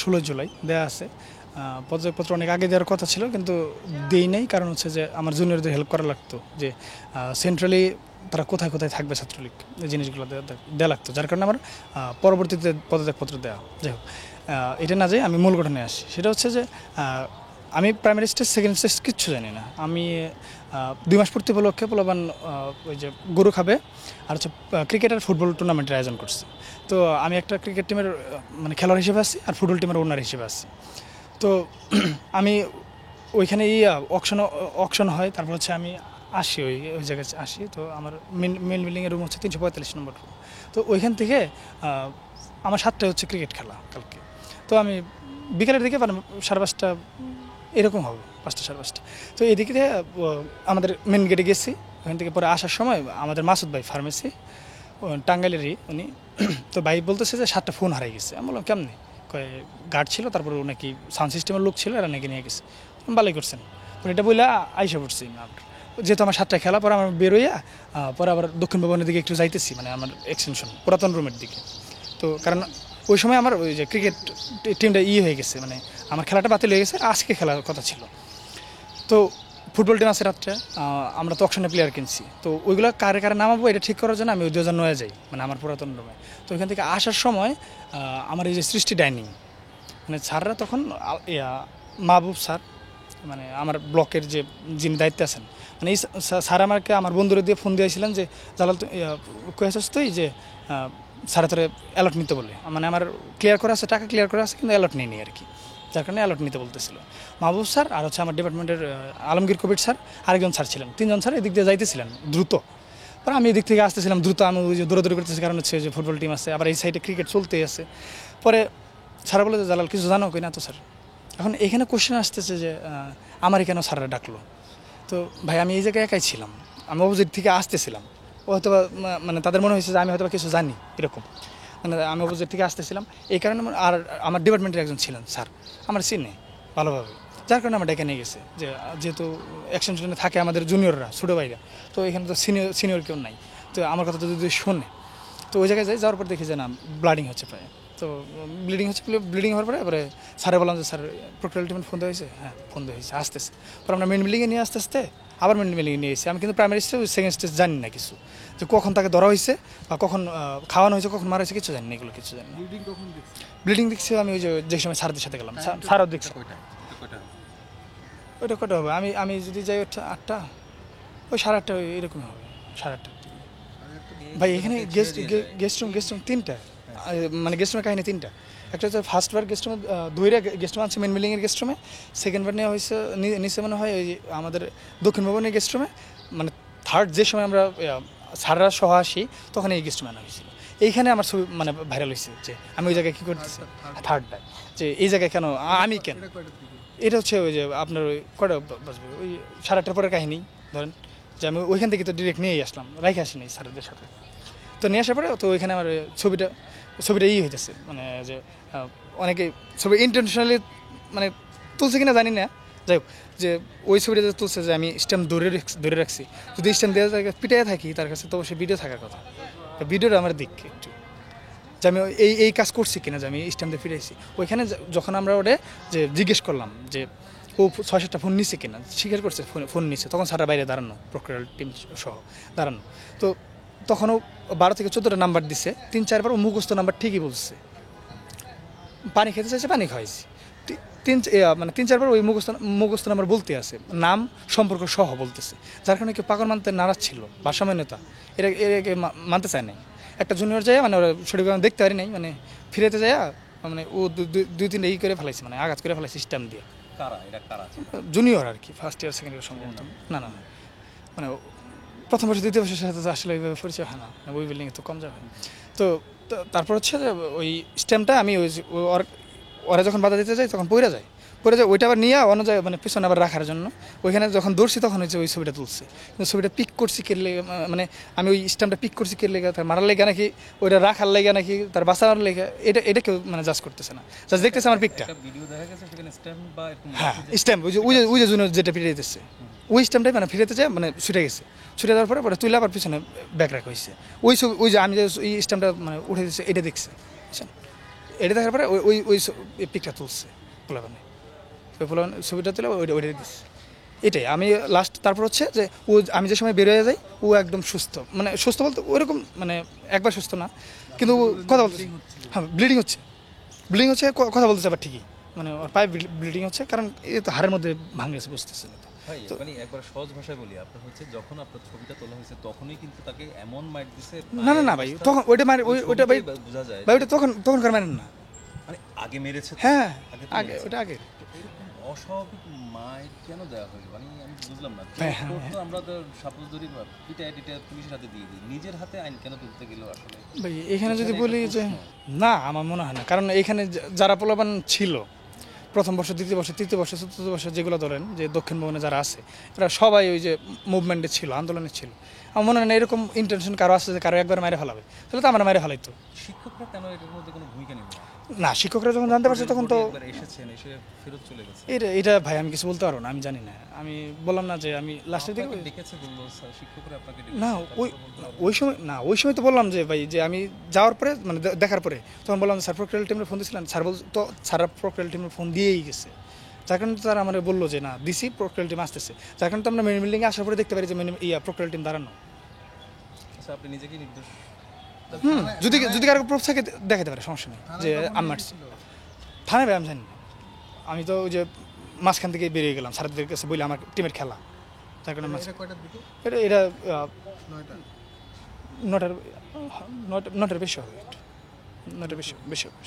16 জুলাই দেয়া আছে। পদত্যাগপত্র অনেক আগে দেওয়ার কথা ছিল, কিন্তু দেই নাই। কারণ হচ্ছে যে আমার জুনিয়রদের হেল্প করা লাগতো, যে সেন্ট্রালি তারা কোথায় কোথায় থাকবে ছাত্রলীগ, এই জিনিসগুলো দেওয়া লাগতো, যার কারণে আমার পরবর্তীতে পদত্যাগপত্র দেওয়া। যাই হোক, এটা না যাই আমি মূল ঘটনে আসি। সেটা হচ্ছে যে আমি প্রাইমারি স্টেজ সেকেন্ড স্টেজ কিচ্ছু জানি না। আমি 2 মাস পূর্তি উপলক্ষে পোলাপান ওই যে গরু খাবে আর হচ্ছে ক্রিকেট আর ফুটবল টুর্নামেন্টের আয়োজন করছে। তো আমি একটা ক্রিকেট টিমের মানে খেলোয়াড় হিসেবে আছি, আর ফুটবল টিমের ওনার হিসেবে আছি। তো আমি ওইখানে অকশন হয়, তারপর হচ্ছে আমি আসি, ওই জায়গায় আসি। তো আমার মেন বিল্ডিংয়ের রুম হচ্ছে 345 নম্বর রুম। তো ওইখান থেকে আমার 7টায় হচ্ছে ক্রিকেট খেলা কালকে। তো আমি বিকেলের দিকে মানে 5:30 এরকম হবে, 5টা 5:30। তো এদিকে আমাদের মেন গেটে গেছি। ওখান থেকে পরে আসার সময় আমাদের মাসুদ ভাই ফার্মেসি টাঙ্গাইলেরই উনি, তো ভাই বলতেছে যে 7টা ফোন হারাই গেছে। আমি বললাম কেমনি? কয়ে গার্ড ছিল, তারপরে নাকি সাউন্ড সিস্টেমের লোক ছিল, এরা নাকি নিয়ে গেছে। ভালোই করছেন। পরে এটা বললে আইসা পড়ছি। যেহেতু আমার 7টায় খেলা, পরে আমার বেরোইয়া পরে আবার দক্ষিণ ভবনের দিকে একটু যাইতেছি, মানে আমার এক্সটেনশন পুরাতন রুমের দিকে। তো কারণ ওই সময় আমার ওই যে ক্রিকেট টিমটা হয়ে গেছে, মানে আমার খেলাটা বাতিল হয়ে গেছে, আজকে খেলার কথা ছিল। তো ফুটবল টিম আছে রাত্রে, আমরা তো অকশনে প্লেয়ার কিনছি। তো ওইগুলো কারে কারে নামাবো এটা ঠিক করার জন্য আমি ওই 2009 যাই, মানে আমার পুরাতন রুমে। তো ওইখান থেকে আসার সময় আমার এই যে সৃষ্টি ডাইনিং, মানে স্যাররা তখন মাহবুব স্যার, মানে আমার ব্লকের যে যিনি দায়িত্বে আছেন, মানে এই স্যার আমাকে আমার বন্ধুরা দিয়ে ফোন দিয়েছিলেন যে জালাল কয়েছিস তুই যে স্যারে তোরে অ্যালার্ট নিতে বলে, মানে আমার ক্লিয়ার করা আছে, টাকা ক্লিয়ার করা আছে, কিন্তু অ্যালার্ট নেই আর কি, যার কারণে অ্যালার্ট নিতে বলতেছিল মাহবুব স্যার। আর হচ্ছে আমার ডিপার্টমেন্টের আলমগীর কবির স্যার, আরেকজন স্যার ছিলেন, 3জন স্যার এদিক দিয়ে যাইতেছিলেন দ্রুত। পরে আমি এদিক থেকে আসতেছিলাম দ্রুত, আমি ওই যে দৌড়াদৌড়ি করতেছি, কারণ হচ্ছে যে ফুটবল টিম আছে, আবার এই সাইডে ক্রিকেট চলতেই আছে। পরে স্যার বলে যে জালাল কিছু জানো? কই না তো স্যার। এখন এখানে কোশ্চেন আসতেছে যে আমারই কেন স্যাররা ডাকলো? তো ভাই আমি এই জায়গায় একাই ছিলাম, আমি অপোজিট থেকে আসতেছিলাম। ও হয়তো মানে তাদের মনে হয়েছে যে আমি হয়তো কিছু জানি এরকম, মানে আমি অপোজিট থেকে আসতেছিলাম এই কারণে। আর আমার ডিপার্টমেন্টের একজন ছিলেন স্যার, আমার চিনে ভালোভাবে, যার কারণে আমার ডেকে নিয়ে গেছে। যে যেহেতু এক্সটেনশনে থাকে আমাদের জুনিয়ররা, ছোটো ভাইরা, তো এখানে তো সিনিয়র কেউ নাই, তো আমার কথা তো যদি শোনে। তো ওই জায়গায় যাওয়ার পর দেখি যে না, ব্লাডিং হচ্ছে প্রায়। তো ব্লিডিং হওয়ার পরে এবারে স্যারে বললাম যে স্যার প্রক্টোরিয়াল টিমের ফোন দেওয়া হয়েছে? হ্যাঁ ফোন দেওয়া হয়েছে, আসতেছে। পরে আমরা মেন বিল্ডিংয়ে নিয়ে আস্তে আস্তে আবার মেন বিল্ডিংয়ে নিয়ে এসেছি। আমি কিন্তু প্রাইমারি স্টেজ সেকেন্ড স্টেজ জানি না কিছু, যে কখন তাকে ধরা হয়েছে বা কখন খাওয়ানো হয়েছে, কখন মারা হয়েছে, কিছু জানি না, এগুলো কিছু জানি না। ব্লিডিং দেখছি আমি ওই যে সময় স্যারদের সাথে গেলাম, স্যারও দেখছি। ওইটা কটা হবে? আমি যদি যাই 8টা, ওই 8:30 এরকমই হবে, 8:30। ভাই এখানে গেস্ট রুম 3টা, মানে গেস্ট রুমের কাহিনী 3টা। একটা হচ্ছে ফার্স্টবার গেস্ট রুমে দুইটা গেস্ট রুম আছে মেন বিল্ডিংয়ের গেস্ট রুমে, সেকেন্ডবার নেওয়া হয়েছে নিচে মনে হয় ওই আমাদের দক্ষিণ ভবনের গেস্ট রুমে, মানে থার্ড যে সময় আমরা স্যাররা সহ আসি তখন এই গেস্ট রুমে আনা হয়েছিল। এইখানে আমার ছবি মানে ভাইরাল হয়েছে যে আমি ওই জায়গায় কী করতেছি, থার্ডটায়, যে এই জায়গায় কেন আমি কেন। এটা হচ্ছে ওই যে আপনার ওই কটা বাজবে, ওই 8:30 পরের কাহিনী ধরেন, যে আমি ওইখান থেকে তো ডিরেক্ট নিয়েই আসলাম, রাইখে আসিনি স্যারদের সাথে। তো নিয়ে আসার পরে তো ওইখানে আমার ছবিটা হইতেছে, মানে যে অনেকে ছবি ইন্টেনশনালি মানে তুলছে কিনা জানি না। যাই হোক, যে ওই ছবিটা যে তুলছে যে আমি স্ট্যাম্প ধরে রাখছি, যদি স্ট্যাম্প দেওয়া জায়গায় পিটাইয়া থাকি তার কাছে, তো অবশ্যই ভিডিও থাকার কথা। ভিডিওটা আমার দিক একটু, যে আমি এই কাজ করছি কিনা, যে আমি স্ট্যাম্প দিয়ে ফিরাইছি। ওইখানে যখন আমরা ওটা যে জিজ্ঞেস করলাম যে ও 6-7টা ফোন নিছে কিনা, স্বীকার করছে ফোন নিছে, তখন স্যাররা বাইরে দাঁড়ানো, প্রক্রিয়াল টিম সহ দাঁড়ানো। তো তখনও 12 থেকে 14টা নাম্বার দিছে, 3-4বার ও মুখস্থ নাম্বার ঠিকই বলছে। পানি খেতে চাইছে, পানি খাওয়াইছি। মানে 3-4বার ওই মুখস্থ নাম্বার বলতে আছে, নাম সম্পর্ক সহ বলতেছে, যার কারণে কেউ পাগল মানতে নারাজ ছিল, ভারসাম্যহীনতা এটাকে মানতে চায় নাই। একটা জুনিয়র যায়, মানে ওরা সঠিকভাবে দেখতে পারি নাই, মানে ফিরেতে যায়, মানে ও 2-3টা করে ফেলাইছে, মানে আঘাত করে ফেলাইছে সিস্টেম দিয়ে। জুনিয়র আর কি, ফার্স্ট ইয়ার সেকেন্ড ইয়ার সম্ভবত। না, মানে প্রথম বর্ষ দ্বিতীয় বর্ষের সাথে আসলে ওইভাবে পরিচয় হয় না, ওই বিল্ডিংয়ে তো কম যাবে। তো তারপর হচ্ছে যে ওই স্ট্যাম্পটা আমি ওরা যখন বাধা দিতে যাই তখন পড়ে যায়, ওইটা আবার নিয়ে অন্য জায়গায় মানে পিছনে আবার রাখার জন্য ওইখানে যখন দৌড়ছি তখন হচ্ছে ওই ছবিটা তুলছে। কিন্তু ছবিটা পিক করছি কেলে, মানে আমি ওই স্ট্যাম্পটা পিক করছি কেলে, তার মারার লেগে নাকি ওইটা রাখার লেগে নাকি তার বাঁচানোর লেগে, এটা কেউ মানে জাজ করতেছে না, জাজ দেখতেছে আমার পিকটা। হ্যাঁ স্ট্যাম্প ওই যে জুনিয়র যেটা ফিরে দিতেছে, ওই স্ট্যাম্পটাই মানে ফিরেতে যায়, মানে ছুটে গেছে, ছুটে দেওয়ার পরে তুলে আবার পিছনে ব্যাক রাখা হয়েছে। ওই যে আমি যে এই স্ট্যাম্পটা মানে উঠে দিচ্ছে এটা দেখছে, বুঝছেন, এটা দেখার পরে ওই পিকটা তুলছে পোলাপানে, ওই পোলাপান ছবিটা তুলে ওইটা দিচ্ছে। এটাই আমি লাস্ট। তারপর হচ্ছে যে ও আমি যে সময় বেরোয় যাই ও একদম সুস্থ, মানে সুস্থ বলতে ওইরকম মানে একবার সুস্থ না, কিন্তু ও কথা বলতেছে। হ্যাঁ ব্লিডিং হচ্ছে, কথা বলতেছে আবার ঠিকই, মানে ওর পায়ে ব্লিডিং হচ্ছে, কারণ এই তো হাড়ের মধ্যে ভাঙেছে, বুঝতেছে না। ভাই মানে একবার সহজ ভাষায় বলি, আপনার হচ্ছে যখন আপনার ছবিটা তোলা হয়েছে তখনই কিন্তু তাকে এমন মাইট দিছে, না ভাই, তখন ওইটা মানে ওইটা ভাই বোঝা যায় ভাই ওইটা তখনকার মারেন না, মানে আগে মেরেছে। হ্যাঁ আগে আগে ওটা আগে। এরকম অস্বাভাবিক মাইট কেন দেওয়া হলো মানে আমি বুঝলাম না। হ্যাঁ, তো আমরা তো সাপোজ ধরি পিটা পুলিশের হাতে দিয়ে দিই, নিজের হাতে আইন কেন তুলতে গেল আসলে? ভাই এখানে যদি বলি যে না, আমার মনে হয় না, কারণ এখানে যারা পোলাপান ছিল প্রথম বর্ষ, দ্বিতীয় বর্ষ, তৃতীয় বর্ষ, চতুর্থ বর্ষ, যেগুলো ধরেন যে দক্ষিণ ভবনে যারা আছে, এরা সবাই ওই যে মুভমেন্টে ছিল, আন্দোলনে ছিল। আমার মনে হয় না এরকম ইন্টেনশন কারো আছে যে কারো একবার মেরে ফেলাবে, তাহলে তো আমরা মেরে ফেলাইতো। শিক্ষকরা কেন এটার মধ্যে কোনো ভূমিকা নেবে না? না, শিক্ষকরা যখন জানতে পারছে তখন তো একবার এসেছেন, এসে ফেরত চলে গেছে। এটা ভাই আমি কিছু বলতে পারবো না, আমি জানি না। আমি বললাম না যে আমি লাস্টের দিকে ডেকেছে বললো শিক্ষকরা আপনাকে না, ওই সময় তো বললাম যে ভাই যে আমি যাওয়ার পরে মানে দেখার পরে তখন বললাম স্যার প্রক্রিয়াল টিমের ফোন দিয়েছিলেন, স্যার বল তো স্যার প্রক্রিয়াল টিমের ফোন দিয়েই গেছে, যার কারণে তারা আমার বললো যে না দিসি প্রক্রিয়াল টিম আসতেছে, যার কারণে তো আমরা মেন বিল্ডিংয়ে আসার পরে দেখতে পারি যে প্রক্রিয়াল টিম দাঁড়ানো। আচ্ছা, আপনি নিজেকে নির্দোষ যদি কারো প্রুফ থাকে দেখাতে পারে, সমস্যা নেই যে আমি মারছি। থানায় ভাই আমি জানি না, আমি তো ওই যে মাঝখান থেকে বেরিয়ে গেলাম স্যারদের কাছে বলে আমার টিমের খেলা, যার কারণে এটা 9টার বেশি হবে, 9টার বেশি হবে।